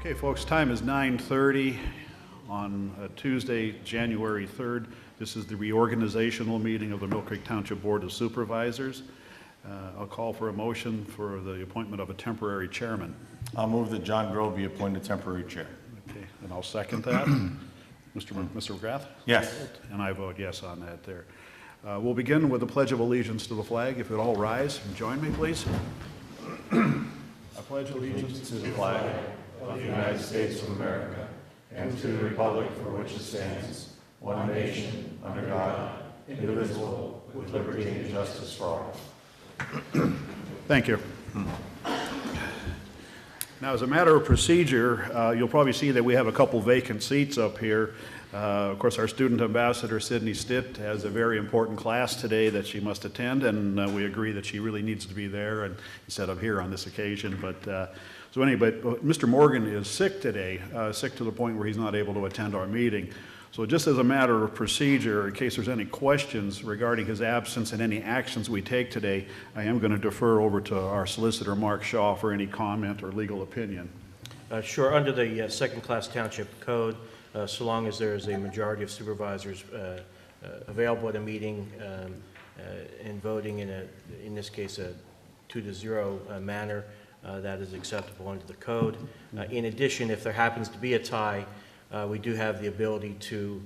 Okay, folks, time is 9:30 on Tuesday, January 3rd. This is the reorganizational meeting of the Millcreek Township Board of Supervisors. I'll call for a motion for the appointment of a temporary chairman. I'll move that John Grove be appointed temporary chair. Okay, and I'll second that. Mr. McGrath? Yes. And I vote yes on that there. We'll begin with the Pledge of Allegiance to the flag. If you'd all rise and join me, please. I pledge allegiance to the flag of the United States of America and to the republic for which it stands, one nation, under God, indivisible, with liberty and justice for all. Thank you. Now, as a matter of procedure, you'll probably see that we have a couple vacant seats up here. Of course, our student ambassador, Sydney Stitt, has a very important class today that she must attend, and we agree that she really needs to be there and instead of here on this occasion. So anyway, Mr. Morgan is sick today, sick to the point where he's not able to attend our meeting. So just as a matter of procedure, in case there's any questions regarding his absence and any actions we take today, I am going to defer over to our solicitor, Mark Shaw, for any comment or legal opinion. Sure. Under the second-class township code, so long as there is a majority of supervisors available at a meeting and voting in this case, a 2-0 manner, that is acceptable under the code. In addition, if there happens to be a tie, we do have the ability to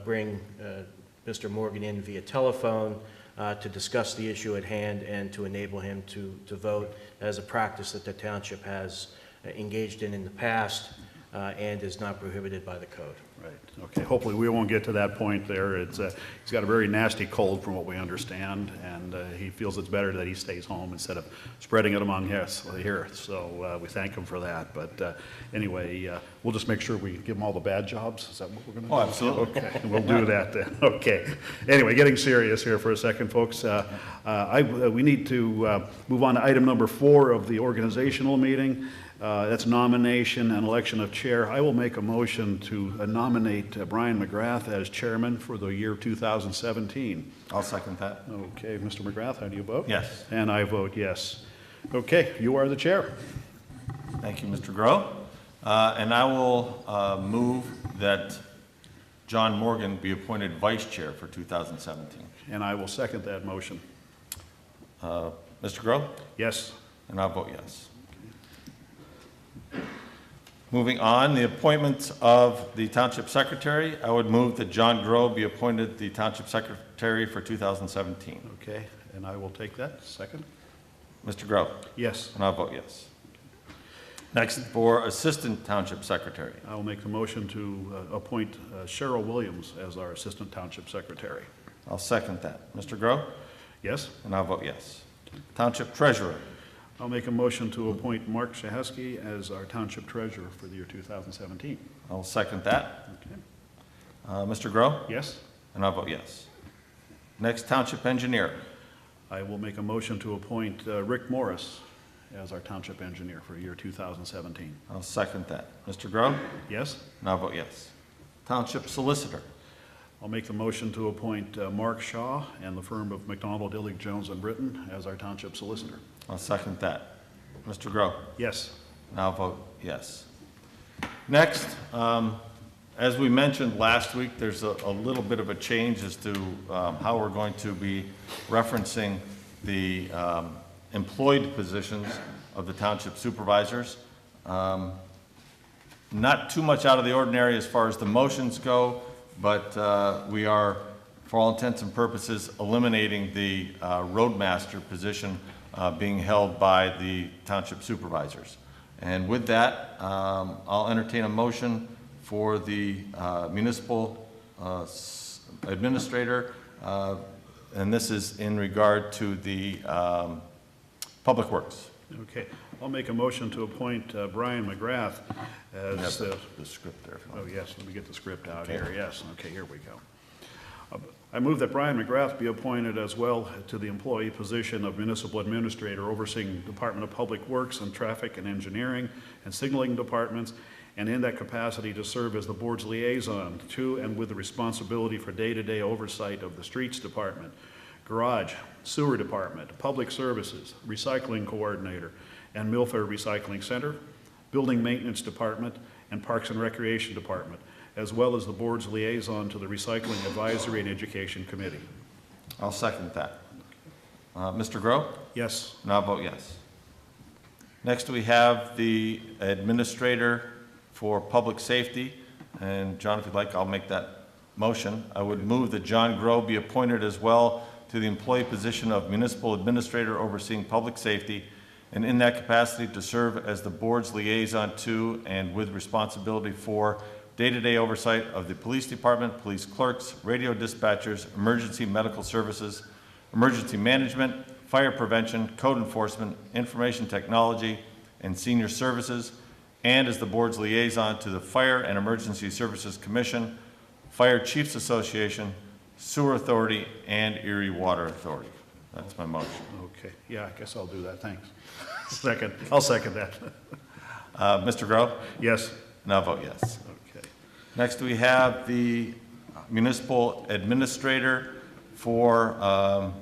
bring Mr. Morgan in via telephone to discuss the issue at hand and to enable him to vote, as a practice that the township has engaged in the past and is not prohibited by the code. Right. Okay. Hopefully we won't get to that point there. He's got a very nasty cold from what we understand, and he feels it's better that he stays home instead of spreading it among us here. So we thank him for that. But anyway, we'll just make sure we give him all the bad jobs. Is that what we're going to do? Oh, absolutely. Okay. We'll do that then. Okay. Anyway, getting serious here for a second, folks. We need to move on to item number 4 of the organizational meeting. That's nomination and election of chair. I will make a motion to nominate Brian McGrath as chairman for the year 2017. I'll second that. Okay, Mr. McGrath, how do you vote? Yes. And I vote yes. Okay, you are the chair. Thank you, Mr. Grove. And I will move that John Morgan be appointed vice chair for 2017. And I will second that motion. Mr. Grove? Yes. And I'll vote yes. Moving on, the appointment of the Township Secretary. I would move that John Grove be appointed the Township Secretary for 2017. Okay, and I will take that. Second? Mr. Grove? Yes. And I'll vote yes. Next, for Assistant Township Secretary. I will make the motion to appoint Cheryl Williams as our Assistant Township Secretary. I'll second that. Mr. Grove? Yes. And I'll vote yes. Township Treasurer. I'll make a motion to appoint Mark Shahesky as our Township Treasurer for the year 2017. I'll second that. Okay. Mr. Grove? Yes. And I'll vote yes. Next, Township Engineer. I will make a motion to appoint Rick Morris as our Township Engineer for the year 2017. I'll second that. Mr. Grove? Yes. And I'll vote yes. Township Solicitor. I'll make the motion to appoint Mark Shaw and the firm of McDonald, Illig, Jones & Britton as our Township Solicitor. I'll second that. Mr. Grove? Yes. And I'll vote yes. Next, as we mentioned last week, there's a little bit of a change as to how we're going to be referencing the employed positions of the Township Supervisors. Not too much out of the ordinary as far as the motions go, but we are, for all intents and purposes, eliminating the roadmaster position being held by the Township Supervisors. And with that, I'll entertain a motion for the municipal administrator, and this is in regard to the Public Works. Okay. I'll make a motion to appoint Brian McGrath as the script there. Oh, yes. Let me get the script out here. Yes. Okay, here we go. I move that Brian McGrath be appointed as well to the employee position of Municipal Administrator, overseeing Department of Public Works and Traffic and Engineering and Signaling Departments, and in that capacity to serve as the board's liaison to and with the responsibility for day-to-day oversight of the Streets Department, Garage, Sewer Department, Public Services, Recycling Coordinator, and Milfare Recycling Center, Building Maintenance Department, and Parks and Recreation Department, as well as the board's liaison to the Recycling Advisory and Education Committee. I'll second that. Mr. Grow? Yes. And I'll vote yes. Next, we have the Administrator for Public Safety. And John, if you'd like, I'll make that motion. I would move that John Grow be appointed as well to the employee position of Municipal Administrator overseeing public safety, and in that capacity to serve as the board's liaison to and with responsibility for day-to-day oversight of the police department, police clerks, radio dispatchers, emergency medical services, emergency management, fire prevention, code enforcement, information technology, and senior services, and as the board's liaison to the Fire and Emergency Services Commission, Fire Chiefs Association, Sewer Authority, and Erie Water Authority. That's my motion. Okay. Yeah, I guess I'll do that. Thanks. Second. I'll second that. Mr. Grow? Yes. And I'll vote yes. Okay. Next, we have the Municipal Administrator for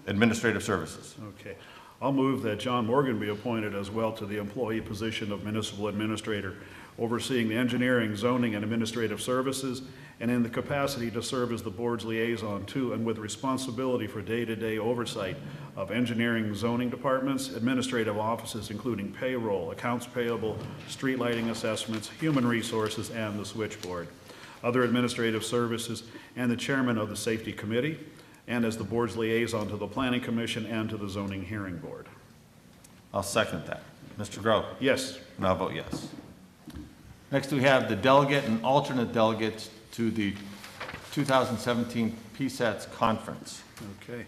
Administrative Services. Okay. I'll move that John Morgan be appointed as well to the employee position of Municipal Administrator, overseeing the engineering, zoning, and administrative services, and in the capacity to serve as the board's liaison to and with responsibility for day-to-day oversight of engineering, zoning departments, administrative offices, including payroll, accounts payable, street lighting assessments, human resources, and the switchboard, other administrative services, and the chairman of the Safety Committee, and as the board's liaison to the Planning Commission and to the Zoning Hearing Board. I'll second that. Mr. Grow? Yes. And I'll vote yes. Next, we have the delegate and alternate delegates to the 2017 PSATS conference. Okay.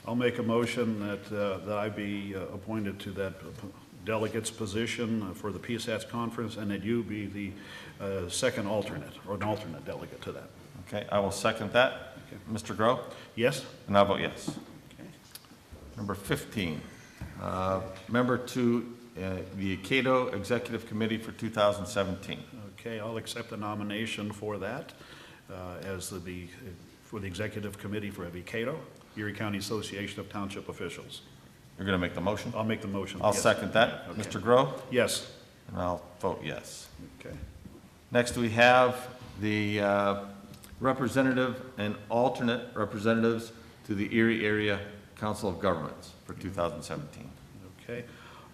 I'll make a motion that I be appointed to that delegate's position for the PSATS conference, and that you be the second alternate, or an alternate delegate to that. Okay, I will second that. Mr. Grow? Yes? And I'll vote yes. Okay. Number 15, member to the Cato Executive Committee for 2017. Okay, I'll accept the nomination for that for the Executive Committee for Cato, Erie County Association of Township Officials. You're going to make the motion? I'll make the motion. I'll Yes. second that. Okay. Mr. Grow? Yes. And I'll vote yes. Okay. Next, we have the representative and alternate representatives to the Erie Area Council of Governments for 2017. Okay.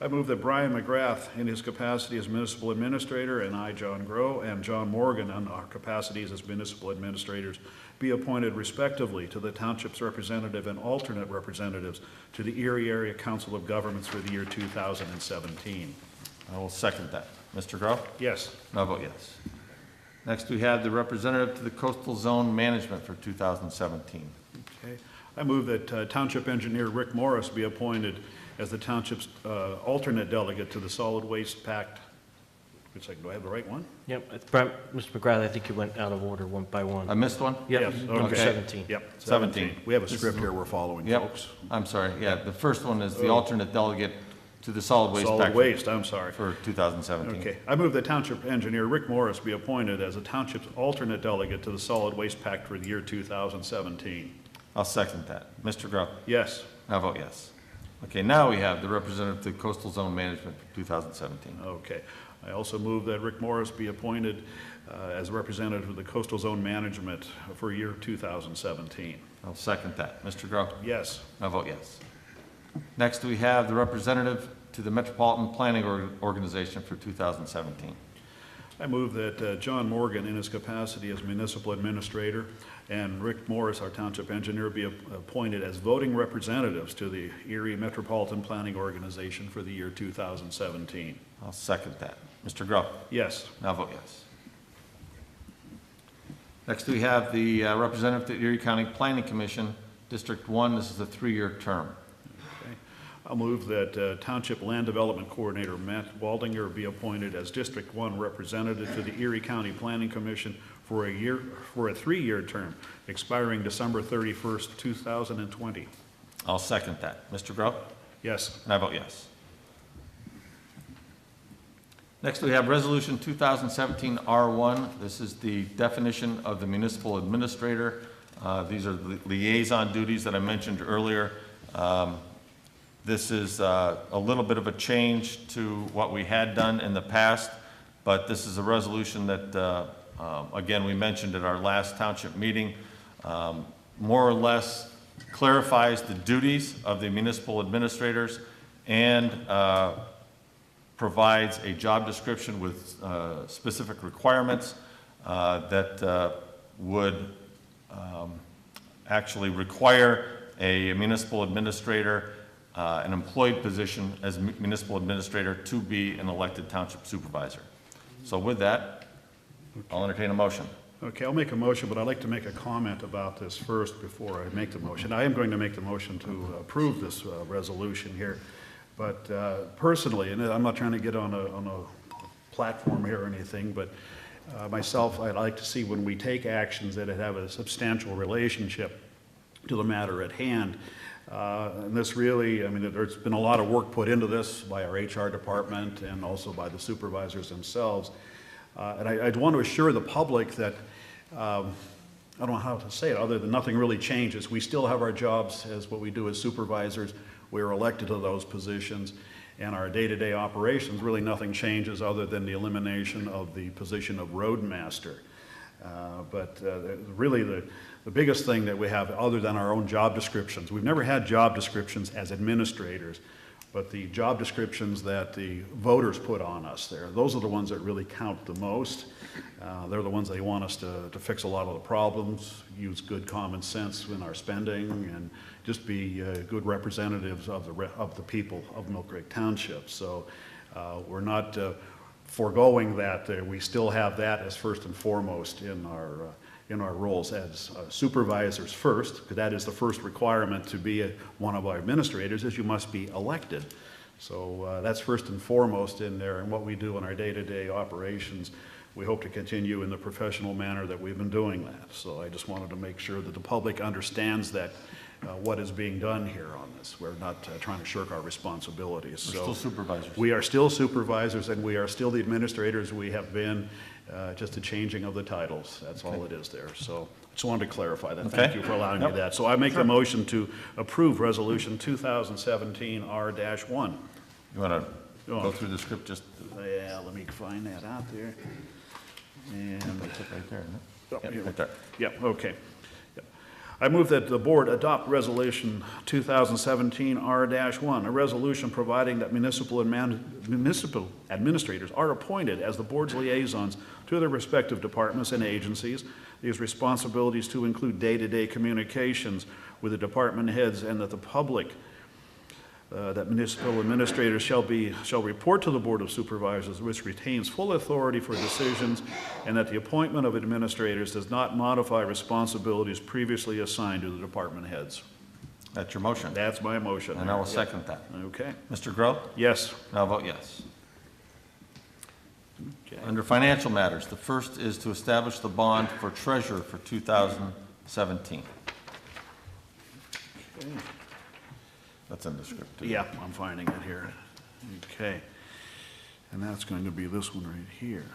I move that Brian McGrath, in his capacity as municipal administrator, and I, John Grow, and John Morgan, in our capacities as municipal administrators, be appointed respectively to the township's representative and alternate representatives to the Erie Area Council of Governments for the year 2017. I will second that. Mr. Grow? Yes. And I'll vote yes. Next, we have the representative to the Coastal Zone Management for 2017. Okay. I move that Township Engineer Rick Morris be appointed as the township's alternate delegate to the Solid Waste Pact. Do I have the right one? Yep, Mr. McGrath, I think you went out of order one by one. I missed one? Yep, Yes, number okay. 17. Yep. 17. We have a script here we're following, Yep. folks. I'm sorry, yeah, the first one is the alternate delegate to the Solid Waste Solid Pact waste, I'm sorry. for 2017. Okay. I move that Township Engineer Rick Morris be appointed as the township's alternate delegate to the Solid Waste Pact for the year 2017. I'll second that. Mr. Grow? Yes. I vote yes. Okay, now we have the representative to Coastal Zone Management for 2017. Okay. I also move that Rick Morris be appointed as representative of the Coastal Zone Management for year 2017. I'll second that. Mr. Grow? Yes. I vote yes. Next, we have the representative to the Metropolitan Planning Organization for 2017. I move that John Morgan, in his capacity as municipal administrator, and Rick Morris, our township engineer, be appointed as voting representatives to the Erie Metropolitan Planning Organization for the year 2017. I'll second that. Mr. Grow? Yes. I'll vote yes. Next, we have the representative to the Erie County Planning Commission, District 1. This is a 3-year term. Okay. I'll move that Township Land Development Coordinator Matt Waldinger be appointed as District 1 representative to the Erie County Planning Commission for a 3-year term, expiring December 31st, 2020. I'll second that. Mr. Grow? Yes. And I vote yes. Next, we have Resolution 2017 R1. This is the definition of the municipal administrator. These are the liaison duties that I mentioned earlier. This is a little bit of a change to what we had done in the past, but this is a resolution that, again, we mentioned at our last township meeting, more or less clarifies the duties of the municipal administrators and provides a job description with specific requirements that would actually require a municipal administrator, an employed position as municipal administrator, to be an elected township supervisor. So with that, I'll entertain a motion. Okay, I'll make a motion, but I'd like to make a comment about this first before I make the motion. I am going to make the motion to approve this resolution here, but personally, and I'm not trying to get on a platform here or anything, but myself, I'd like to see when we take actions that have a substantial relationship to the matter at hand. And this really, I mean, there's been a lot of work put into this by our HR department and also by the supervisors themselves. And I'd want to assure the public that, I don't know how to say it, other than nothing really changes. We still have our jobs as what we do as supervisors. We are elected to those positions. And our day-to-day operations, really nothing changes other than the elimination of the position of roadmaster. But really the biggest thing that we have, other than our own job descriptions, we've never had job descriptions as administrators, but the job descriptions that the voters put on us there, those are the ones that really count the most. They're the ones they want us to fix a lot of the problems, use good common sense in our spending, and just be good representatives of the people of Millcreek Township. So we're not foregoing that. We still have that as first and foremost in our roles as supervisors first, because that is the first requirement to be one of our administrators, is you must be elected. So that's first and foremost in there, and what we do in our day-to-day operations, we hope to continue in the professional manner that we've been doing that. So I just wanted to make sure that the public understands that what is being done here on this. We're not trying to shirk our responsibilities. We're still supervisors. We are still supervisors, and we are still the administrators we have been, just a changing of the titles. That's all it is there. So just wanted to clarify that. Okay. Thank you for allowing me that. So I make the motion to approve Resolution 2017 R-1. You want to go through the script just? Yeah, let me find that out there. And Right there, isn't it? Oh, Yep, here. right there. Yeah, okay. Yep. I move that the board adopt Resolution 2017 R-1, a resolution providing that municipal administrators are appointed as the board's liaisons to their respective departments and agencies. These responsibilities to include day-to-day communications with the department heads, and that the public, that municipal administrators shall report to the Board of Supervisors, which retains full authority for decisions, and that the appointment of administrators does not modify responsibilities previously assigned to the department heads. That's your motion. That's my motion. And I will second that. Okay. Mr. Groh? Yes. And I'll vote yes. Okay. Under financial matters, the first is to establish the bond for treasurer for 2017. Okay. That's in the script, too. Yeah, I'm finding it here. Okay. And that's going to be this one right here,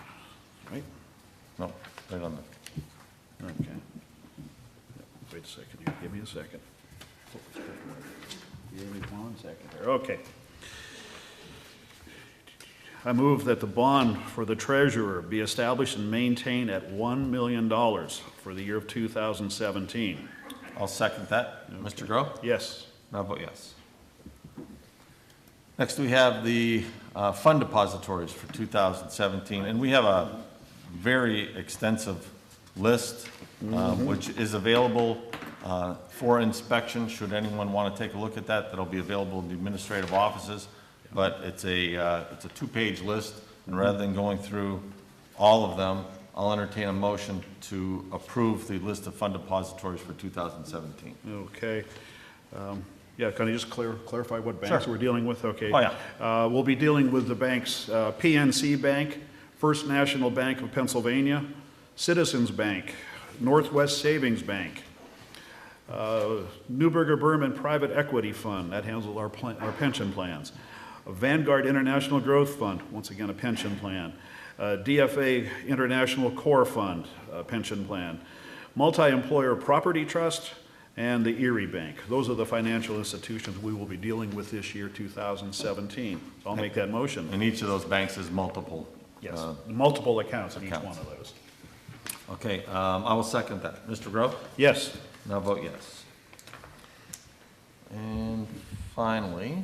right? No, right on the, Okay. Wait a second here. Give me a second. Give me 1 second here. Okay. I move that the bond for the treasurer be established and maintained at $1 million for the year of 2017. I'll second that. Mr. Groh? Yes. And I'll vote yes. Next, we have the fund depositories for 2017, and we have a very extensive list, which is available for inspection. Should anyone want to take a look at that, that'll be available in the administrative offices. But it's a two-page list, and rather than going through all of them, I'll entertain a motion to approve the list of fund depositories for 2017. Okay. Yeah, can I just clarify what banks Sure. we're dealing with? Okay. Oh, yeah. We'll be dealing with the banks, PNC Bank, First National Bank of Pennsylvania, Citizens Bank, Northwest Savings Bank, Neuberger Berman Private Equity Fund, that handles our pension plans, Vanguard International Growth Fund, once again a pension plan, DFA International Core Fund, pension plan, Multi-Employer Property Trust, and the Erie Bank. Those are the financial institutions we will be dealing with this year, 2017. So I'll make that motion. And each of those banks is multiple. Yes, multiple accounts in each one accounts. of those. Okay, I will second that. Mr. Grove? Yes. And I'll vote yes. And finally,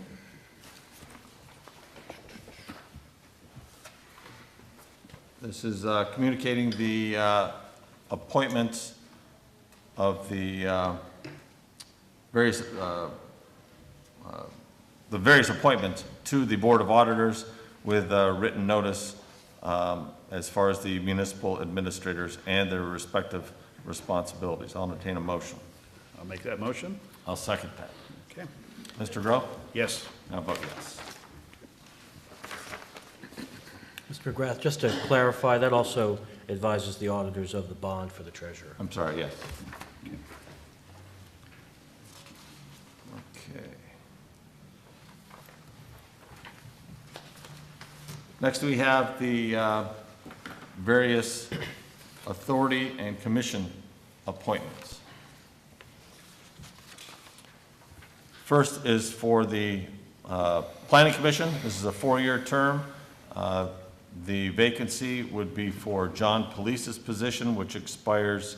this is communicating the appointments of the various appointments to the Board of Auditors with written notice as far as the municipal administrators and their respective responsibilities. I'll entertain a motion. I'll make that motion. I'll second that. Okay. Mr. Grove? Yes. I'll vote yes. Mr. McGrath, just to clarify, that also advises the auditors of the bond for the treasurer. I'm sorry, yes. Okay. Next, we have the various authority and commission appointments. First is for the Planning Commission. This is a 4-year term. The vacancy would be for John Police's position, which expires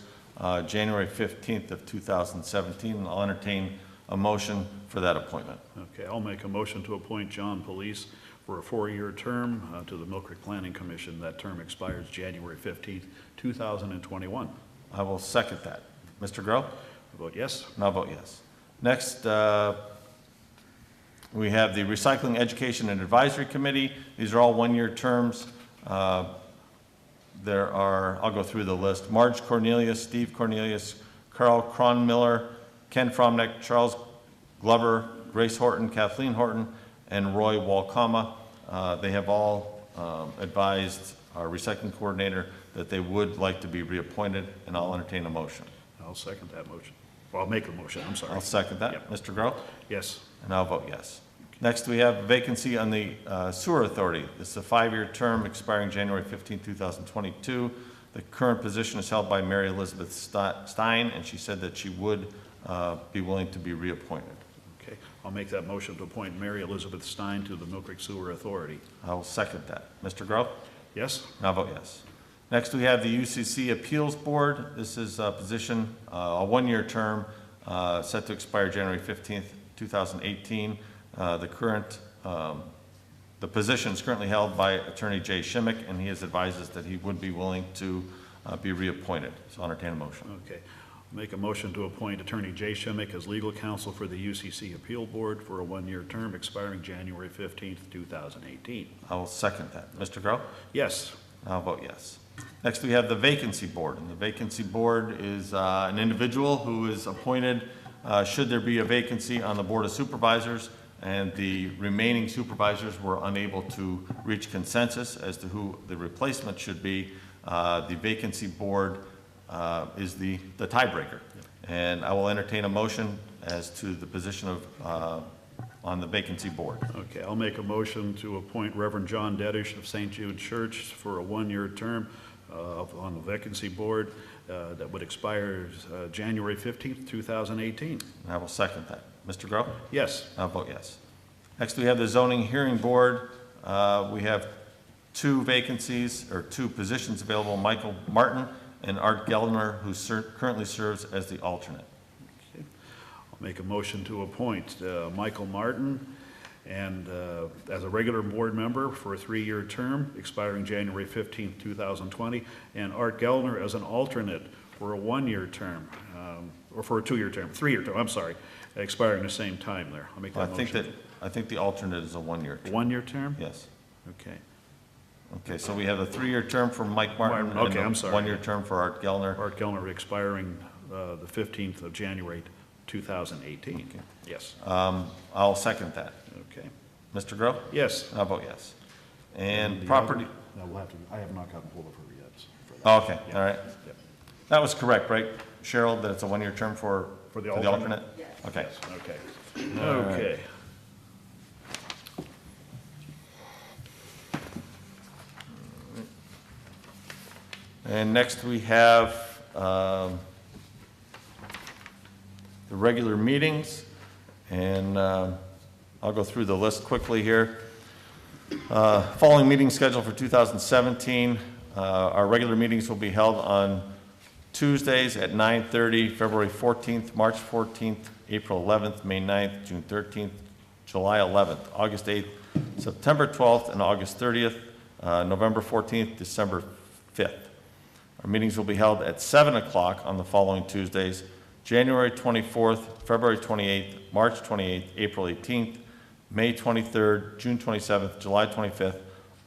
January 15th of 2017. And I'll entertain a motion for that appointment. Okay, I'll make a motion to appoint John Police for a 4-year term to the Millcreek Planning Commission. That term expires January 15th, 2021. I will second that. Mr. Grove? I vote yes. And I'll vote yes. Next, we have the Recycling Education and Advisory Committee. These are all 1-year terms. There are, I'll go through the list: Marge Cornelius, Steve Cornelius, Carl Cronmiller, Ken Fromnick, Charles Glover, Grace Horton, Kathleen Horton, and Roy Walkama. They have all advised our recycling coordinator that they would like to be reappointed, and I'll entertain a motion. I'll second that motion. Well, I'll make a motion, I'm sorry. I'll second that. Yep. Mr. Grove? Yes. And I'll vote yes. Next, we have a vacancy on the Sewer Authority. This is a 5-year term expiring January 15, 2022. The current position is held by Mary Elizabeth Stein, and she said that she would be willing to be reappointed. Okay, I'll make that motion to appoint Mary Elizabeth Stein to the Millcreek Sewer Authority. I will second that. Mr. Grove? Yes. And I'll vote yes. Next, we have the UCC Appeals Board. This is a position, a 1-year term, set to expire January 15th, 2018. The position is currently held by Attorney Jay Shimmick, and he has advised us that he would be willing to be reappointed. So I'll entertain a motion. Okay, I'll make a motion to appoint Attorney Jay Shimmick as legal counsel for the UCC Appeal Board for a 1-year term expiring January 15th, 2018. I will second that. Mr. Grove? Yes. I'll vote yes. Next, we have the Vacancy Board, and the Vacancy Board is an individual who is appointed should there be a vacancy on the Board of Supervisors, and the remaining supervisors were unable to reach consensus as to who the replacement should be. The Vacancy Board is the tiebreaker, and I will entertain a motion as to the position of on the Vacancy Board. Okay, I'll make a motion to appoint Reverend John Dedish of St. Jude Church for a 1-year term on the Vacancy Board that would expire January 15th, 2018. And I will second that. Mr. Grove? Yes. I'll vote yes. Next, we have the Zoning Hearing Board. We have 2 vacancies, or 2 positions available: Michael Martin and Art Gellner, who currently serves as the alternate. Okay. I'll make a motion to appoint Michael Martin and as a regular board member for a 3-year term expiring January 15th, 2020, and Art Gellner as an alternate for a 1-year term, or for a 2-year term, 3-year term, I'm sorry, expiring the same time there. I'll make that motion. I think the alternate is a 1-year term. 1-year term? Yes. Okay. Okay, so we have a 3-year term for Mike Martin. Okay, and I'm sorry. a 1-year term for Art Gellner. Art Gellner expiring the 15th of January, 2018. Okay. Yes. I'll second that. Okay. Mr. Grove? Yes. I'll vote yes. And the property, No, we'll have to, I have not gotten hold of her yet. for that. oh, okay, Yeah. all right. Yep. That was correct, right, Cheryl, that it's a 1-year term for the alternate? alternate? Okay. Okay. All right. Okay. And next we have the regular meetings, and I'll go through the list quickly here. Following meeting schedule for 2017, our regular meetings will be held on Tuesdays at 9:30, February 14th, March 14th, April 11th, May 9th, June 13th, July 11th, August 8th, September 12th, and August 30th, November 14th, December 5th. Our meetings will be held at 7 o'clock on the following Tuesdays: January 24th, February 28th, March 28th, April 18th, May 23rd, June 27th, July 25th,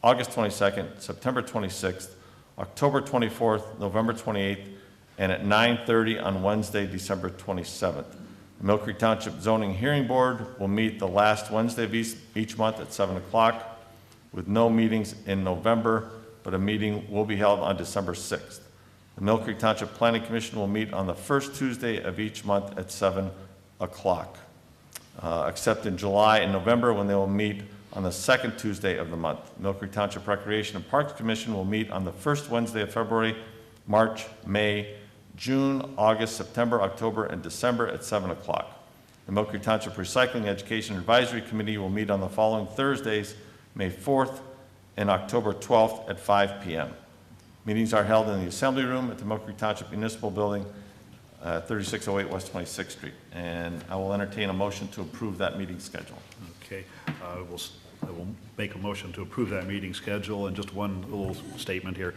August 22nd, September 26th, October 24th, November 28th, and at 9:30 on Wednesday, December 27th. The Millcreek Township Zoning Hearing Board will meet the last Wednesday of each month at 7 o'clock, with no meetings in November, but a meeting will be held on December 6th. The Millcreek Township Planning Commission will meet on the first Tuesday of each month at 7 o'clock, except in July and November, when they will meet on the second Tuesday of the month. Millcreek Township Recreation and Parks Commission will meet on the first Wednesday of February, March, May, June, August, September, October, and December at 7 o'clock. The Millcreek Township Recycling Education Advisory Committee will meet on the following Thursdays, May 4th and October 12th at 5 p.m. Meetings are held in the Assembly Room at the Millcreek Township Municipal Building, 3608 West 26th Street. And I will entertain a motion to approve that meeting schedule. Okay, I will make a motion to approve that meeting schedule, and just one little statement here.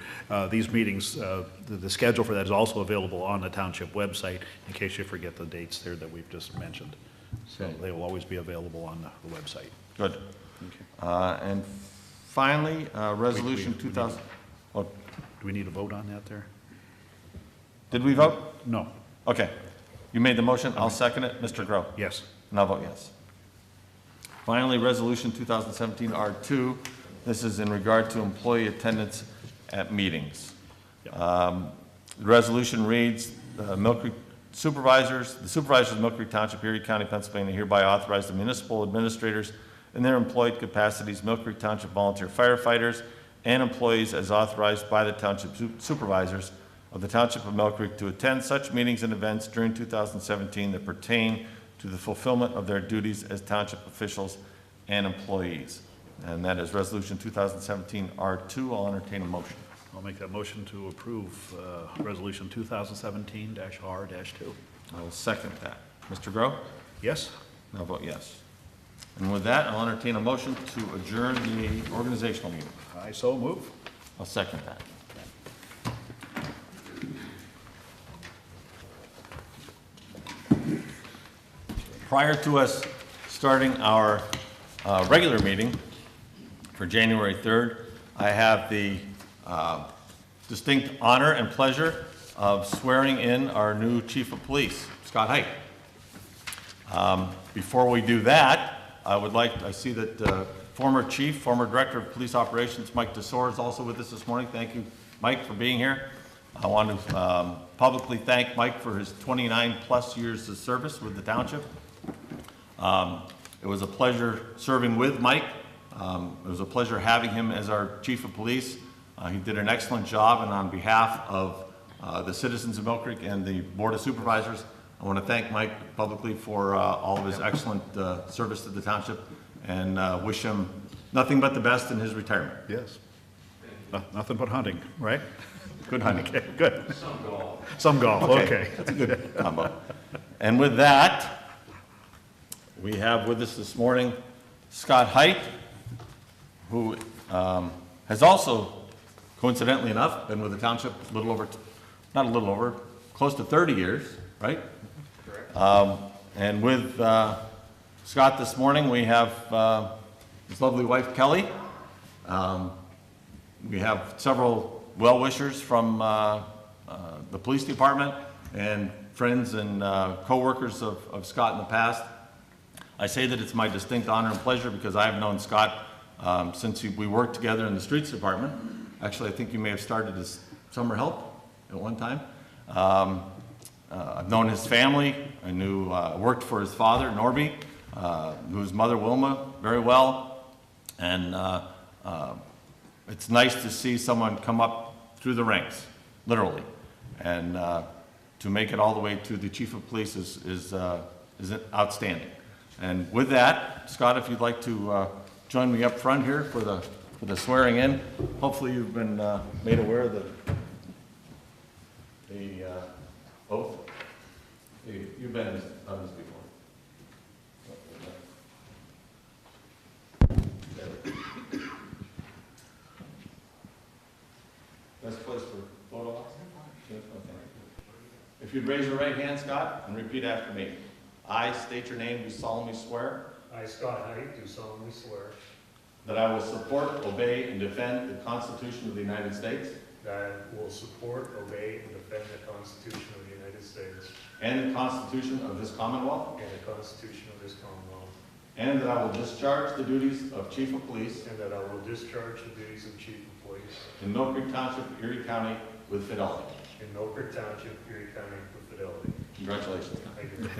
These meetings, the schedule for that is also available on the township website, in case you forget the dates there that we've just mentioned. So Okay. they will always be available on the website. Good. Okay. And finally, Resolution we 2000. Oh, Do we need a vote on that there? did we vote? No. Okay. You made the motion. I'll second it. Mr. Grow. Yes. And I'll vote yes. Finally, Resolution 2017 R2. This is in regard to employee attendance at meetings. The resolution reads, the supervisors of Millcreek Township, Erie County, Pennsylvania, hereby authorize the municipal administrators in their employed capacities, Millcreek Township volunteer firefighters, and employees as authorized by the township supervisors of the Township of Millcreek to attend such meetings and events during 2017 that pertain to the fulfillment of their duties as township officials and employees. And that is Resolution 2017 R2. I'll entertain a motion. I'll make that motion to approve Resolution 2017-R-2. I will second that. Mr. Grow? Yes? And I'll vote yes. And with that, I'll entertain a motion to adjourn the organizational meeting. I so move. I'll second that. Prior to us starting our regular meeting for January 3rd, I have the distinct honor and pleasure of swearing in our new Chief of Police, Scott Height. Before we do that, I see that former Director of Police Operations, Mike DeSore, is also with us this morning. Thank you, Mike, for being here. I want to publicly thank Mike for his 29-plus years of service with the township. It was a pleasure serving with Mike. It was a pleasure having him as our Chief of Police. He did an excellent job, and on behalf of the citizens of Millcreek and the Board of Supervisors, I want to thank Mike publicly for all of his excellent service to the township, and wish him nothing but the best in his retirement. Yes. Nothing but hunting, right? Good hunting. Okay, good. Some golf, okay. That's a good combo. And with that, we have with us this morning Scott Height, who has also, coincidentally enough, been with the township close to 30 years, right? Correct. And with Scott this morning, we have his lovely wife, Kelly. We have several well-wishers from the police department and friends and co-workers of Scott in the past. I say that it's my distinct honor and pleasure because I have known Scott since we worked together in the streets department. Actually, I think you may have started as summer help at one time. I've known his family. I worked for his father, Norby, knew his mother, Wilma, very well. And it's nice to see someone come up through the ranks, literally. And to make it all the way to the chief of police is outstanding. And with that, Scott, if you'd like to join me up front here for the swearing in. Hopefully you've been made aware of the oath. You've been on this before. Best place for photo ops? Okay. If you'd raise your right hand, Scott, and repeat after me. I state your name, do solemnly swear I, Scott Height, do solemnly swear that I will support, obey, and defend the Constitution of the United States that I will support, obey, and defend the Constitution of the United States and the Constitution of this Commonwealth, and the Constitution of this Commonwealth, and that I will discharge the duties of Chief of Police and that I will discharge the duties of Chief of Police in Millcreek Township, Erie County, with fidelity. in Millcreek Township, Erie County, with fidelity. Congratulations. Thank you.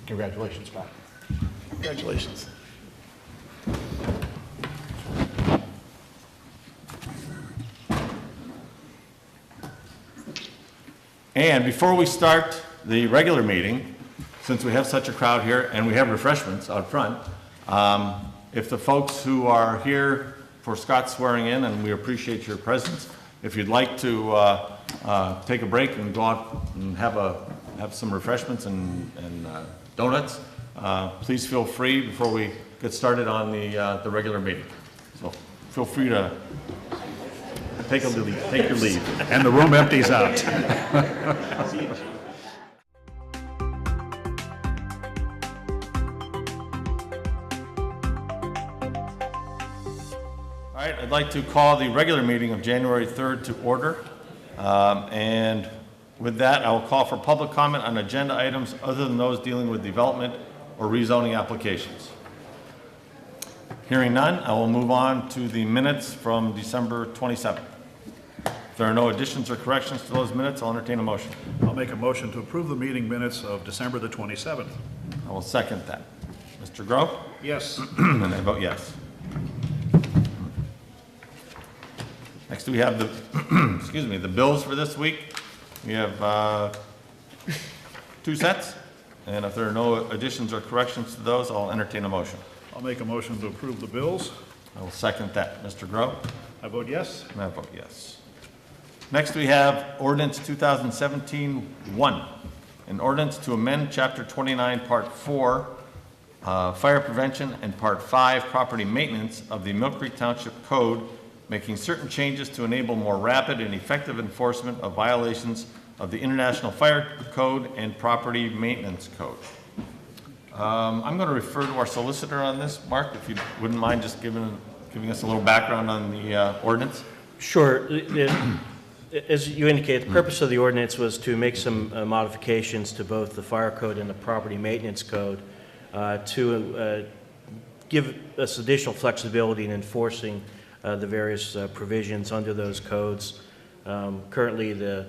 Congratulations, Scott. Congratulations. And before we start the regular meeting, since we have such a crowd here and we have refreshments out front, if the folks who are here for Scott's swearing in, and we appreciate your presence, if you'd like to take a break and go out and have some refreshments and donuts, please feel free before we get started on the regular meeting. So feel free to take your leave. And the room empties out. All right, I'd like to call the regular meeting of January 3rd to order. And with that, I will call for public comment on agenda items other than those dealing with development or rezoning applications. Hearing none, I will move on to the minutes from December 27th. If there are no additions or corrections to those minutes, I'll entertain a motion. I'll make a motion to approve the meeting minutes of December the 27th. I will second that. Mr. Grove? Yes. And I vote yes. Next, we have the, excuse me, the bills for this week. We have 2 sets, and if there are no additions or corrections to those, I'll entertain a motion. I'll make a motion to approve the bills. I will second that. Mr. Grove? I vote yes. And I vote yes. Next, we have ordinance 2017-1, an ordinance to amend Chapter 29, Part 4, Fire Prevention, and Part 5, Property Maintenance of the Millcreek Township Code, making certain changes to enable more rapid and effective enforcement of violations of the International Fire Code and Property Maintenance Code. I'm going to refer to our solicitor on this. Mark, if you wouldn't mind just giving us a little background on the ordinance. Sure. As you indicate, the purpose of the ordinance was to make some modifications to both the fire code and the property maintenance code to give us additional flexibility in enforcing the various provisions under those codes. Currently, the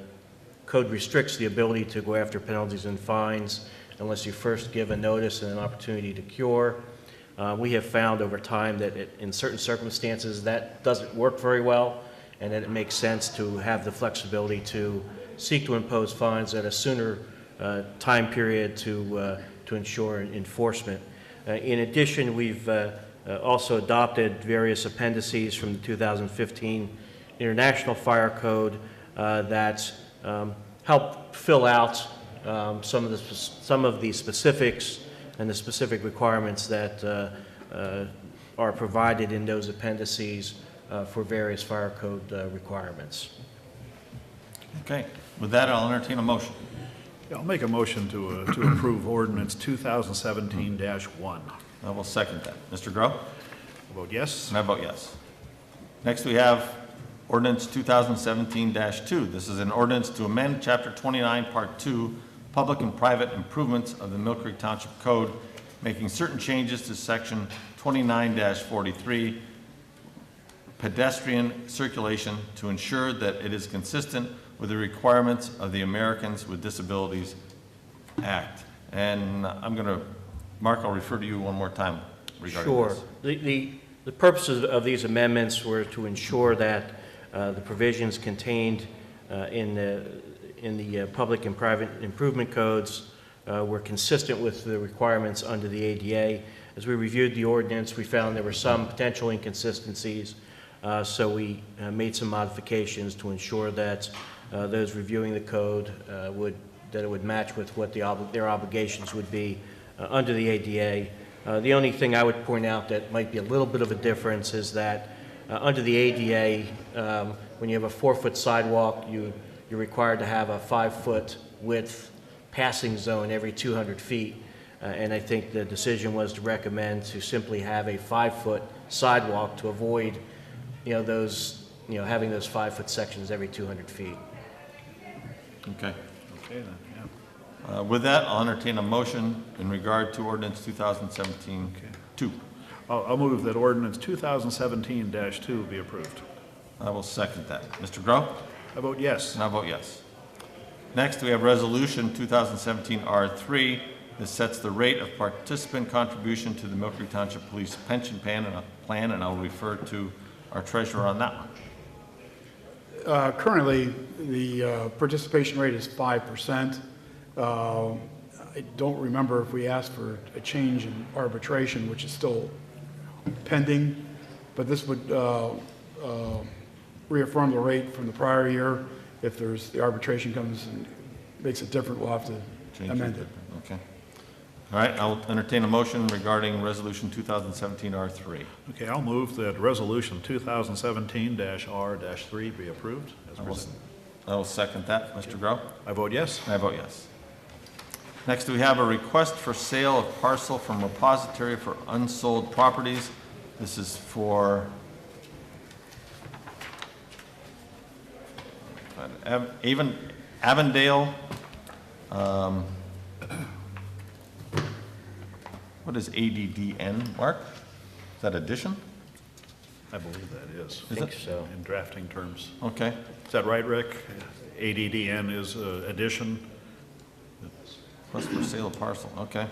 code restricts the ability to go after penalties and fines unless you first give a notice and an opportunity to cure. We have found over time that in certain circumstances that doesn't work very well, and that it makes sense to have the flexibility to seek to impose fines at a sooner time period to ensure enforcement. In addition, we've also adopted various appendices from the 2015 International Fire Code that help fill out some of the specifics and the specific requirements that are provided in those appendices for various fire code requirements. Okay. With that, I'll entertain a motion. Yeah, I'll make a motion to approve ordinance 2017-1. I will second that. Mr. Grove? I vote yes. And I vote yes. Next, we have ordinance 2017-2. This is an ordinance to amend Chapter 29, Part 2, Public and Private Improvements of the Millcreek Township Code, making certain changes to Section 29-43, pedestrian circulation, to ensure that it is consistent with the requirements of the Americans with Disabilities Act. And I'm going to, Mark, I'll refer to you one more time regarding Sure. this. The purposes of these amendments were to ensure that the provisions contained in the public and private improvement codes were consistent with the requirements under the ADA. As we reviewed the ordinance, we found there were some potential inconsistencies, so we made some modifications to ensure that those reviewing the code that it would match with what their obligations would be under the ADA. The only thing I would point out that might be a little bit of a difference is that under the ADA, when you have a 4-foot sidewalk, you're required to have a 5-foot width passing zone every 200 feet. And I think the decision was to recommend to simply have a 5-foot sidewalk to avoid, having those 5-foot sections every 200 feet. Okay. Okay, then, yeah. With that, I'll entertain a motion in regard to ordinance 2017-2. I'll move that ordinance 2017-2 be approved. I will second that. Mr. Grow? I vote yes. And I vote yes. Next, we have Resolution 2017-R3. This sets the rate of participant contribution to the Millcreek Township Police Pension Plan, and I'll refer to our treasurer on that one. Currently, the participation rate is 5%. I don't remember if we asked for a change in arbitration, which is still pending, but this would reaffirm the rate from the prior year. If the arbitration comes and makes it different, we'll have to amend it. Okay. All right, I'll entertain a motion regarding Resolution 2017-R3. Okay, I'll move that resolution 2017-R-3 be approved as presented. I will second that. Mr. Grow? I vote yes. I vote yes. Next, we have a request for sale of parcel from repository for unsold properties. This is for Avondale. What is ADDN, Mark? Is that addition? I believe that is. I think so. In drafting terms. Okay. Is that right, Rick? ADDN is addition. Request for sale of parcel, okay.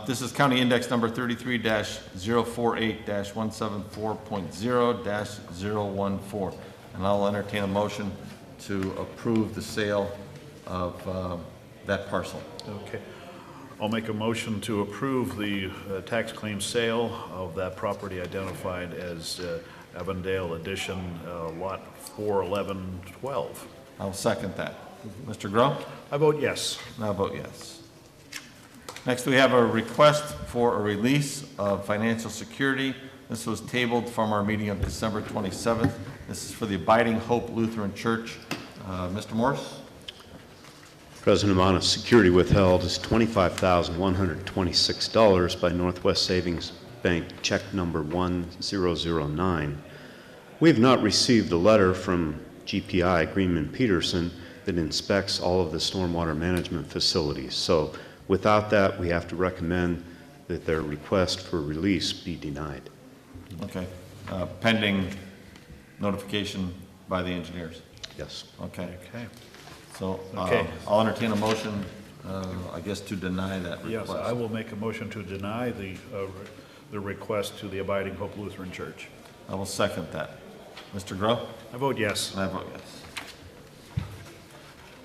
This is county index number 33-048-174.0-014. And I'll entertain a motion to approve the sale of that parcel. Okay. I'll make a motion to approve the tax claim sale of that property identified as Avondale Addition, Lot 41112. I'll second that. Mr. Grow? I vote yes. And I vote yes. Next, we have a request for a release of financial security. This was tabled from our meeting of December 27th. This is for the Abiding Hope Lutheran Church. Mr. Morris? Present amount of security withheld is $25,126 by Northwest Savings Bank check number 1009. We have not received a letter from GPI, Greenman Peterson, that inspects all of the stormwater management facilities. So without that, we have to recommend that their request for release be denied. Okay. Pending notification by the engineers? Yes. Okay. Okay. So Okay. I'll entertain a motion, I guess, to deny that request. Yes, I will make a motion to deny the request to the Abiding Hope Lutheran Church. I will second that. Mr. Grow? I vote yes. And I vote yes.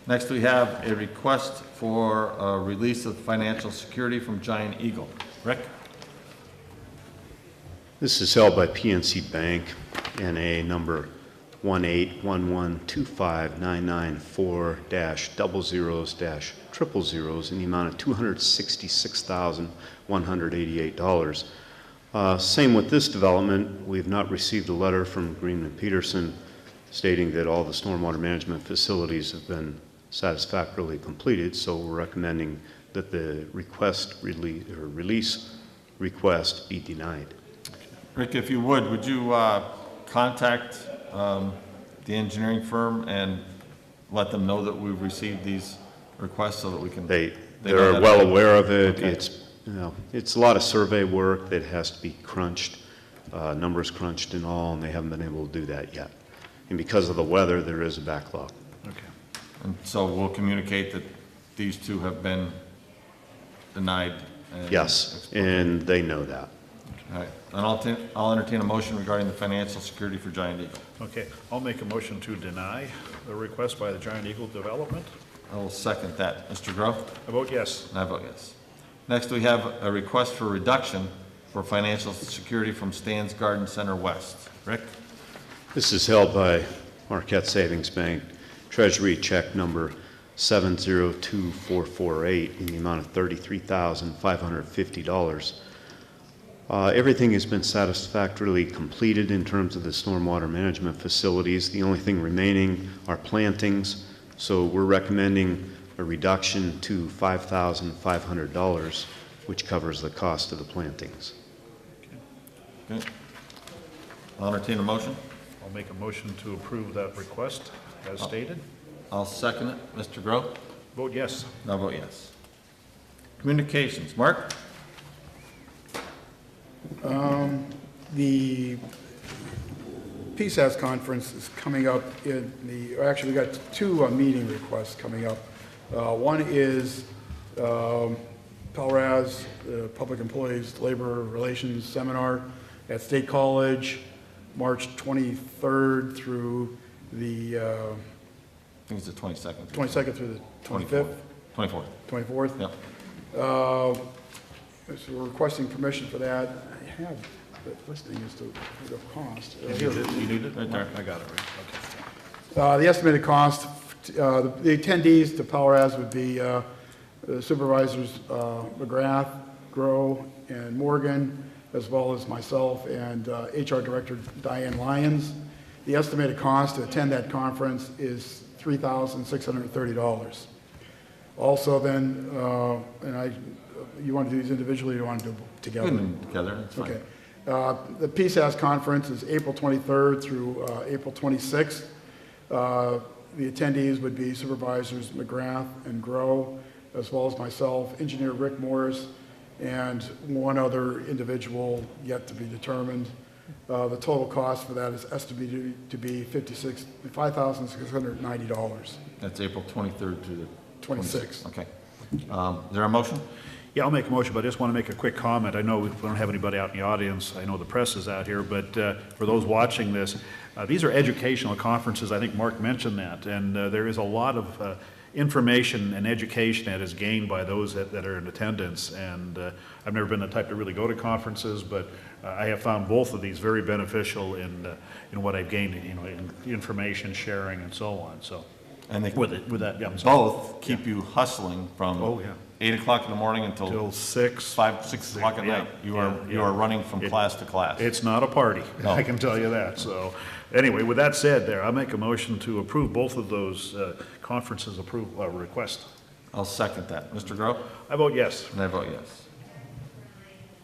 Next, we have a request for a release of financial security from Giant Eagle. Rick? This is held by PNC Bank, NA number 181125994-00s-000 in the amount of $266,188. Same with this development. We have not received a letter from Greenman Peterson stating that all the stormwater management facilities have been satisfactorily completed, so we're recommending that the release request be denied. Rick, if you would you contact the engineering firm and let them know that we've received these requests so that we can... They're know well that- aware of it. Okay. It's a lot of survey work that has to be crunched, numbers crunched and all, and they haven't been able to do that yet. And because of the weather, there is a backlog. Okay. And so we'll communicate that these two have been denied. and Yes, exploded. and they know that. All right, and I'll entertain a motion regarding the financial security for Giant Eagle. Okay, I'll make a motion to deny the request by the Giant Eagle Development. I will second that. Mr. Groh? I vote yes. And I vote yes. Next, we have a request for reduction for financial security from Stan's Garden Center West. Rick? This is held by Marquette Savings Bank, Treasury check number 702448 in the amount of $33,550. Everything has been satisfactorily completed in terms of the stormwater management facilities. The only thing remaining are plantings, so we're recommending a reduction to $5,500, which covers the cost of the plantings. Okay. I'll entertain a motion. I'll make a motion to approve that request as stated. I'll second it. Mr. Groh? Vote yes. And I vote yes. Communications. Mark? The PSAS conference is coming up actually we got two meeting requests coming up. One is PELRAS, Public Employees Labor Relations Seminar at State College, March 23rd through the I think it's the 22nd. 22nd through the 25th, 24th. 24th. Yep. So we're requesting permission for that. I have the listing as to the cost. You need it? Right there. I got it right. The estimated cost, the attendees to PELRAS would be the Supervisors McGrath, Grow, and Morgan, as well as myself and HR Director Diane Lyons. The estimated cost to attend that conference is $3,630. Also then, you want to do these individually or you want to do them together? Put them together, it's fine. Okay. The PSAS conference is April 23rd through April 26th. The attendees would be Supervisors McGrath and Grow, as well as myself, Engineer Rick Morris, and one other individual yet to be determined. The total cost for that is estimated to be $5,690. That's April 23rd to the 26th. Okay. Is there a motion? Yeah, I'll make a motion, but I just want to make a quick comment. I know we don't have anybody out in the audience. I know the press is out here, but for those watching this, these are educational conferences. I think Mark mentioned that, and there is a lot of information and education that is gained by those that are in attendance. And I've never been the type to really go to conferences, but I have found both of these very beneficial in what I've gained, in information sharing and so on. So, And they with that, yeah, I'm sorry. both keep you hustling from Oh, yeah. 8 o'clock in the morning until Till 6. 5, 6 o'clock at Yeah, night. You yeah. are running from class to class. It's not a party, No. I can tell you that. So, anyway, with that said there, I make a motion to approve both of those conferences requests. I'll second that. Mr. Groh? I vote yes. And I vote yes.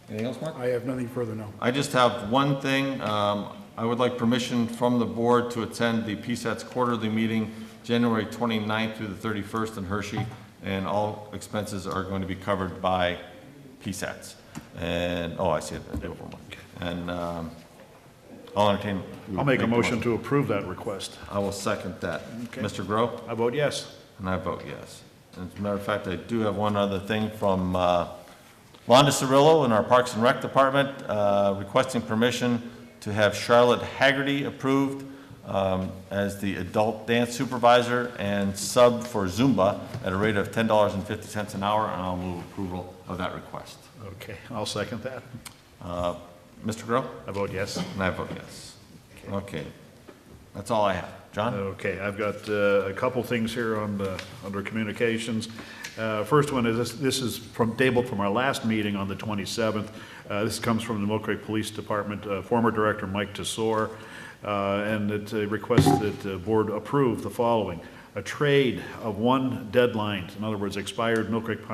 Anything else, Mark? I have nothing further, no. I just have one thing. I would like permission from the board to attend the PSAT's quarterly meeting, January 29th through the 31st in Hershey, and all expenses are going to be covered by PSATs. And, I see it. And I'll entertain. I'll make a motion to approve that request. I will second that. Okay. Mr. Groh? I vote yes. And I vote yes. As a matter of fact, I do have one other thing from Londa Cirillo in our Parks and Rec Department, requesting permission to have Charlotte Haggerty approved as the adult dance supervisor and sub for Zumba at a rate of $10.50 an hour, and I'll move approval of that request. Okay, I'll second that. Mr. Groh? I vote yes. And I vote yes. Okay. That's all I have. John? Okay, I've got a couple things here under communications. First one is this is tabled from our last meeting on the 27th. This comes from the Millcreek Police Department, former Director Mike Tesor, and it requests that the board approve the following. A trade of one deadline, in other words, expired Millcreek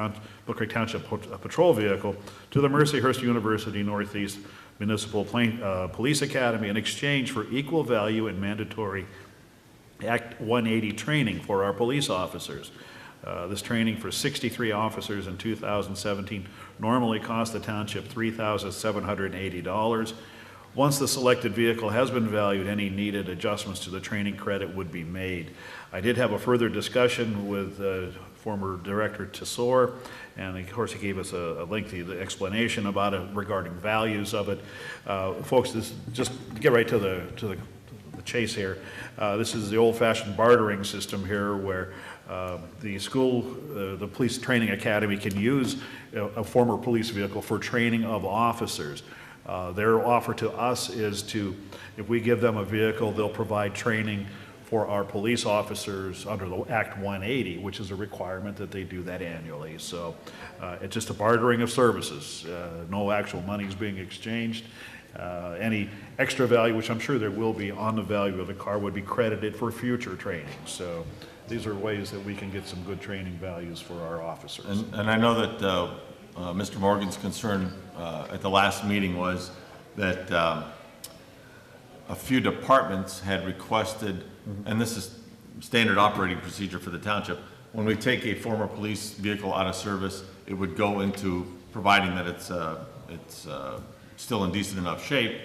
Township patrol vehicle, to the Mercyhurst University Northeast Municipal Police Academy in exchange for equal value and mandatory Act 180 training for our police officers. This training for 63 officers in 2017 normally cost the township $3,780. Once the selected vehicle has been valued, any needed adjustments to the training credit would be made. I did have a further discussion with former Director Tesor, and of course he gave us a lengthy explanation about it regarding values of it. Folks, this, just to get right to the chase here, this is the old-fashioned bartering system here where the school, the police training academy can use a former police vehicle for training of officers. Their offer to us is to, if we give them a vehicle, they'll provide training for our police officers under the Act 180, which is a requirement that they do that annually. So it's just a bartering of services. No actual money is being exchanged. Any extra value, which I'm sure there will be on the value of the car, would be credited for future training. So these are ways that we can get some good training values for our officers. And I know that Mr. Morgan's concern at the last meeting was that a few departments had requested, and this is standard operating procedure for the township, when we take a former police vehicle out of service, it would go into, providing that it's still in decent enough shape,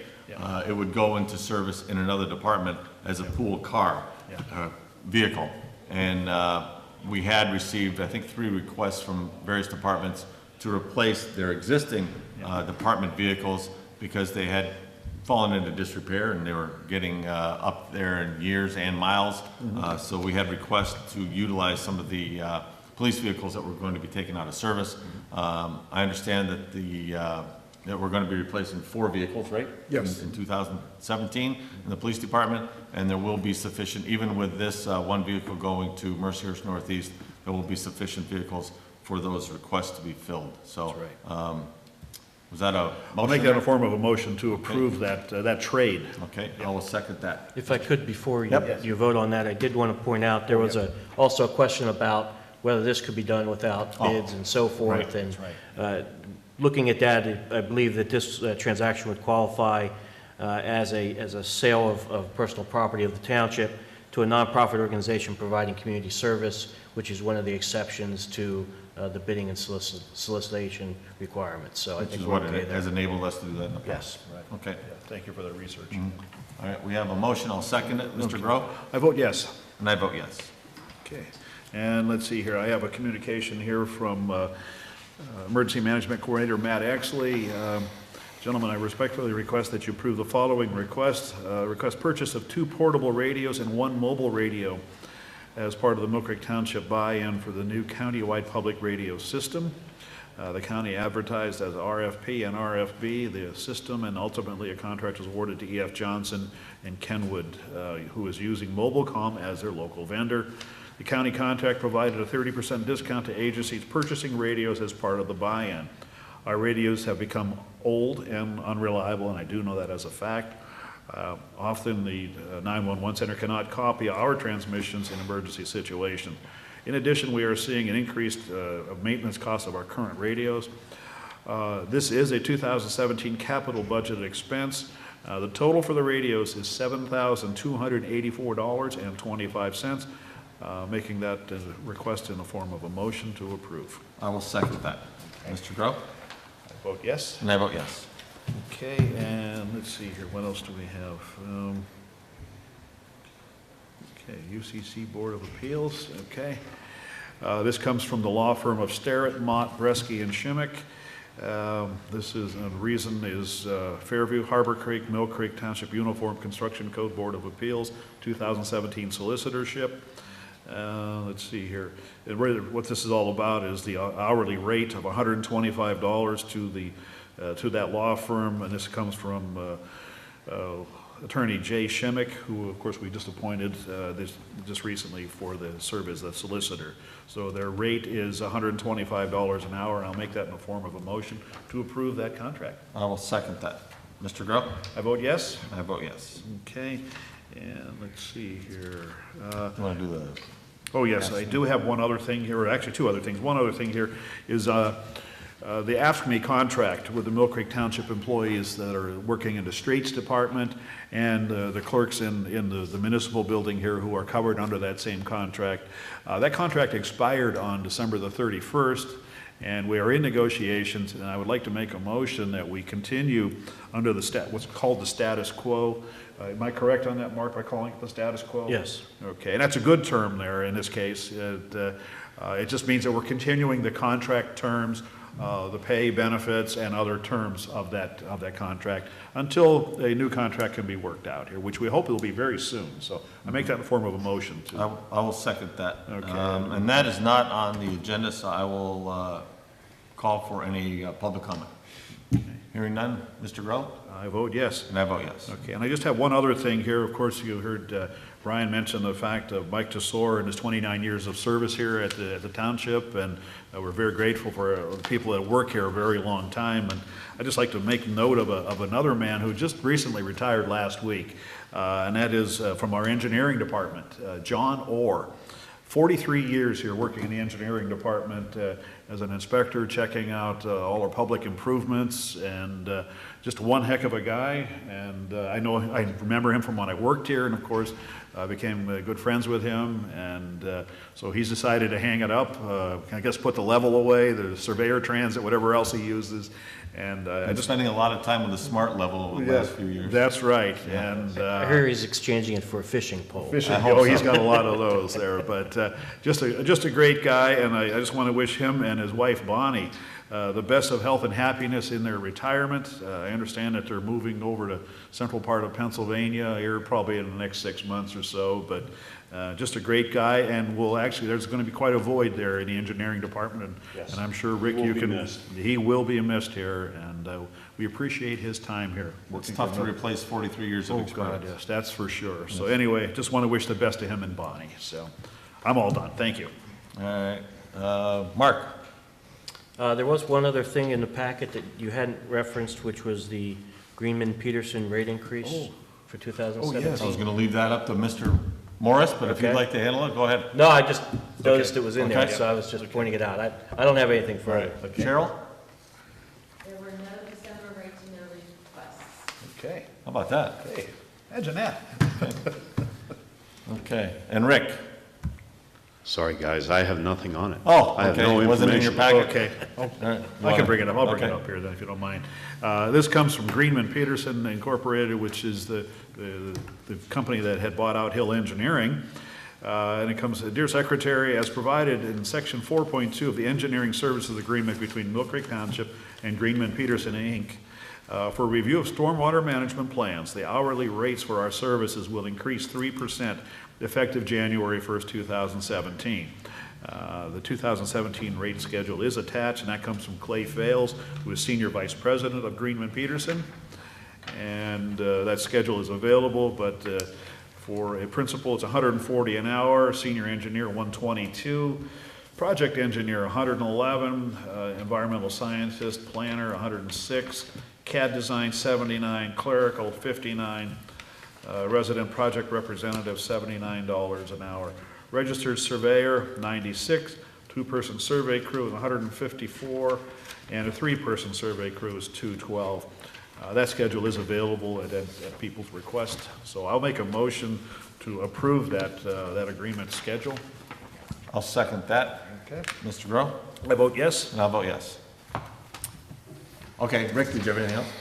it would go into service in another department as a pool car vehicle. And we had received, I think, 3 requests from various departments to replace their existing department vehicles because they had fallen into disrepair and they were getting up there in years and miles. So we had requests to utilize some of the police vehicles that were going to be taken out of service. I understand that that we're going to be replacing 4 vehicles, right? Yes. In 2017 in the police department, and there will be sufficient, even with this 1 vehicle going to Mercyhurst Northeast, there will be sufficient vehicles for those requests to be filled. So, That's right. Was that a motion? I'll make that in a form of a motion to approve that trade. Okay, I will second that. If I could, before you, Yep. you vote on that, I did want to point out, there was also a question about whether this could be done without bids and so forth. And looking at that, I believe that this transaction would qualify as a sale of personal property of the township to a nonprofit organization providing community service, which is one of the exceptions to the bidding and solicitation requirements. So I Which think is we're what okay it has there. enabled us to do that in the past. Yes, right. Okay. Yeah, thank you for the research. All right, we have a motion. I'll second it. Mr. Groh? I vote yes. And I vote yes. Okay, and let's see here, I have a communication here from Emergency Management Coordinator Matt Exley. Gentlemen, I respectfully request that you approve the following request. Request purchase of 2 portable radios and 1 mobile radio as part of the Millcreek Township buy-in for the new county-wide public radio system. The county advertised as RFP and RFB the system, and ultimately a contract was awarded to E.F. Johnson and Kenwood, who is using Mobilecom as their local vendor. The county contract provided a 30% discount to agencies purchasing radios as part of the buy-in. Our radios have become old and unreliable, and I do know that as a fact. Often the 911 center cannot copy our transmissions in emergency situations. In addition, we are seeing an increased maintenance cost of our current radios. This is a 2017 capital budget expense. The total for the radios is $7,284.25, making that a request in the form of a motion to approve. I will second that. Mr. Groh? I vote yes. And I vote yes. Okay, and let's see here, what else do we have? Okay, UCC Board of Appeals, okay. This comes from the law firm of Starrett, Mott, Bresky, and Shimmick. This is, the reason is Fairview, Harbor Creek, Millcreek Township Uniform Construction Code Board of Appeals, 2017 solicitorship. Let's see here. What this is all about is the hourly rate of $125 to that law firm, and this comes from Attorney Jay Shimmick, who of course we just appointed just recently for the serve as the solicitor. So their rate is $125 an hour, and I'll make that in the form of a motion to approve that contract. I will second that. Mr. Groh? I vote yes. I vote yes. Okay, and let's see here. You want to do the... Oh, yes, I do have one other thing here, or actually 2 other things. One other thing here is the AFSCME contract with the Millcreek Township employees that are working in the streets department and the clerks in the municipal building here who are covered under that same contract. That contract expired on December the 31st, And we are in negotiations, and I would like to make a motion that we continue under what's called the status quo. Am I correct on that, Mark, by calling it the status quo? Yes. Okay, and that's a good term there in this case. It just means that we're continuing the contract terms, the pay, benefits, and other terms of that contract until a new contract can be worked out here, which we hope will be very soon. So I make that in the form of a motion too. I will second that. Okay. And that is not on the agenda, so I will call for any public comment. Hearing none, Mr. Groh? I vote yes. And I vote yes. Okay, and I just have one other thing here. Of course, you heard Brian mention the fact of Mike Tesor and his 29 years of service here at the township, and we're very grateful for the people that work here a very long time. And I'd just like to make note of another man who just recently retired last week, and that is from our engineering department, John Orr. 43 years here working in the engineering department as an inspector, checking out all our public improvements, and just one heck of a guy. And I remember him from when I worked here, and of course I became good friends with him. And so he's decided to hang it up, I guess put the level away, the surveyor transit, whatever else he uses. And I'm spending a lot of time with the smart level over the last few years. That's right. And I hear he's exchanging it for a fishing pole. He's got a lot of those there. But just a great guy, and I just want to wish him and his wife Bonnie the best of health and happiness in their retirement. I understand that they're moving over to central part of Pennsylvania here probably in the next 6 months or so. But just a great guy, and there's going to be quite a void there in the engineering department, and I'm sure Rick, he will be missed here, and we appreciate his time here. It's tough to replace 43 years of experience. God, yes, that's for sure. So anyway, just want to wish the best to him and Bonnie. So I'm all done. Thank you. All right, Mark. There was one other thing in the packet that you hadn't referenced, which was the Greenman-Peterson rate increase for 2017. I was going to leave that up to Mr. Morris, but if you'd Okay. like to handle it, go ahead. No, I just noticed it was in there, Okay. so I was just pointing it out. I don't have anything further. Cheryl? There were no December right to know requests. Okay. How about that? Hey, imagine that. Okay, and Rick? Sorry, guys, I have nothing on it. Oh, I have okay, no it wasn't in your information. packet? Okay. All right. I can bring it up. I'll bring it Okay. up here then, if you don't mind. This comes from Greenman Peterson Incorporated, which is the company that had bought out Hill Engineering. And it comes, Dear Secretary, as provided in Section 4.2 of the Engineering Services Agreement between Millcreek Township and Greenman Peterson, Inc., for review of stormwater management plans, the hourly rates for our services will increase 3% effective January 1st, 2017. The 2017 rate schedule is attached, and that comes from Clay Fales, who is Senior Vice President of Greenman Peterson. And that schedule is available, but for a principal, it's $140 an hour, senior engineer, $122, project engineer, $111, environmental scientist, planner, $106, CAD design, $79, clerical, $59, resident project representative, $79 an hour. Registered surveyor, $96, two-person survey crew is $154, and a three-person survey crew is $212. That schedule is available at people's request, so I'll make a motion to approve that agreement schedule. I'll second that. Okay. Mr. Groh? I vote yes. And I'll vote yes. Okay, Rick, did you have anything else?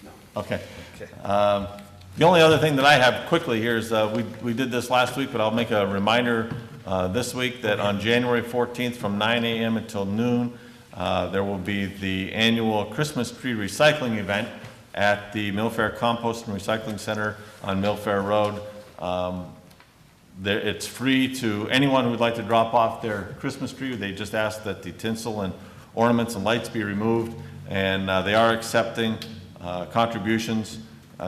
No. Okay. The only other thing that I have quickly here is we did this last week, but I'll make a reminder this week that on January 14th from 9 a.m. until noon, there will be the annual Christmas tree recycling event at the Millfair Compost and Recycling Center on Millfair Road. It's free to anyone who would like to drop off their Christmas tree. They just ask that the tinsel and ornaments and lights be removed, and they are accepting contributions.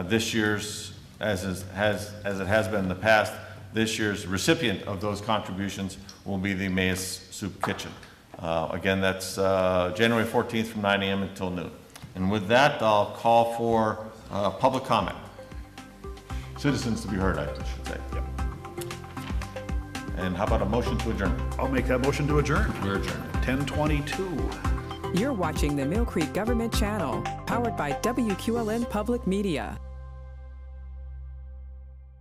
This year's, as it has been in the past, this year's recipient of those contributions will be the Emmaus Soup Kitchen. Again, that's January 14th from 9 a.m. until noon. And with that, I'll call for public comment. Citizens to be heard, I should say. Yep. And how about a motion to adjourn? I'll make that motion to adjourn. We're adjourned. 10:22. You're watching the Millcreek Government Channel, powered by WQLN Public Media.